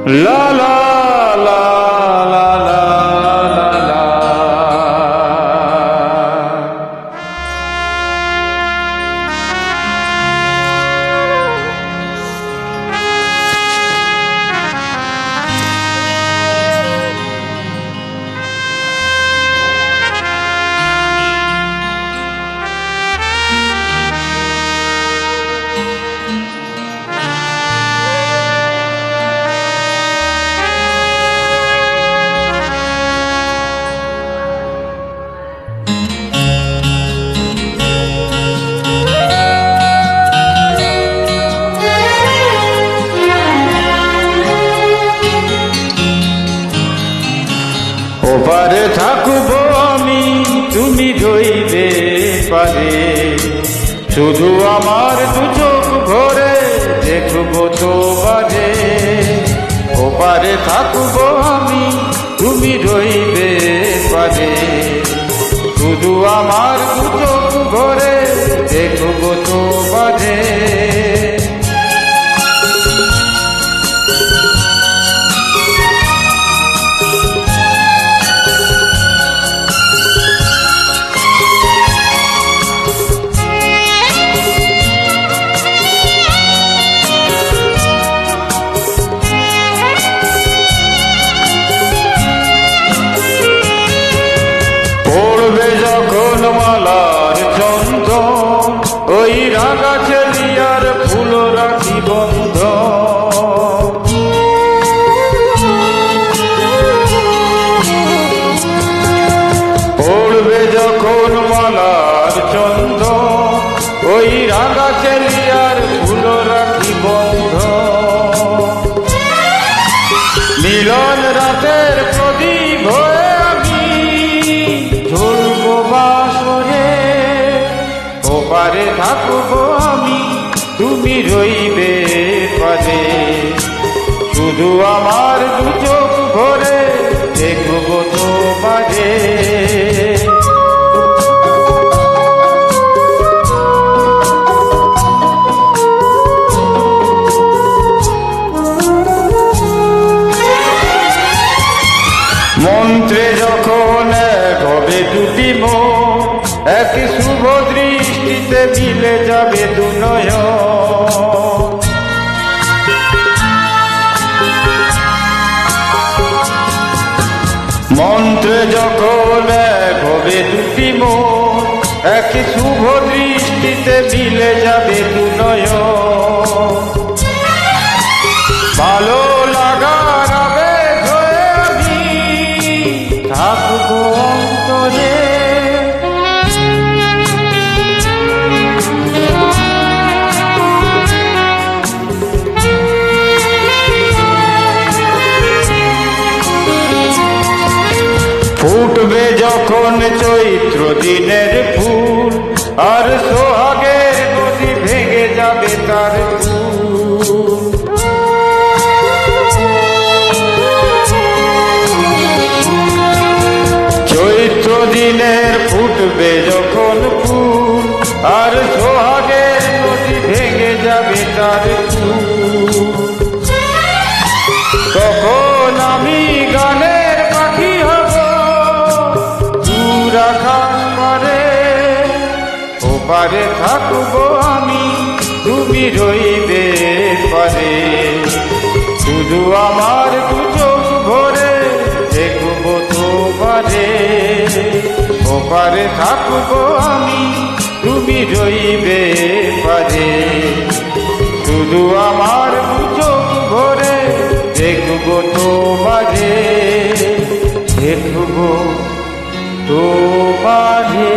লা লা লা লা লা লা লা। ওপারে থাকবো আমি, তুমি রইবে পারে, শুধু আমার দু চোখ ভরে দেখবো তোমারে। ওপারে থাকবো আমি, তুমি রইবে পারে, শুধু আমার দু চোখ ভরে দেখবো তোমারে। পড়বে যখন মালার চন্দন, ওই রাগা ছেলিয়ার ফুল রাখি বন্ধ। পড়বে যখন মালার চন্দন, ওই রাগা ছেলিয়ার ফুল রাখি বন্ধ। মিলন রাতের প্রদীপ হয়ে ওপারে থাকবো আমি, তুমি রইবে পারে, শুধু আমার দু চোখ ভরে দেখবো তোমারে। মন্ত্রে যখন এক হবে দুটি মন, এক শুভ দৃষ্টিতে মিলে যাবে দু নয়ন। মন্ত্রে যখন এক হবে দুটি মন, এক শুভ দৃষ্টিতে মিলে যাবে দু নয়ন। ভালো লাগার আবেগ হয়ে আমি থাকবো অন্তরে, ফুটবে যখন চৈত্র দিনের ফুল, আর সোহাগের নদী ভেঙে যাবে তার ফুল। চৈত্র দিনের ফুটবে যখন ফুল, আর সোহাগের নদী ভেঙে যাবে তার ফুল। তখন আমি গানের পাখি হব দূর আকাশ পারে। ওপারে থাকবো আমি, তুমি রইবে পারে, শুধু আমার দু চোখ ভরে দেখবো তোমারে। ওপারে থাকবো আমি, তুমি রইবে পারে, শুধু আমার দু চোখ ভরে দেখবো তোমারে, দেখবো তোমারে।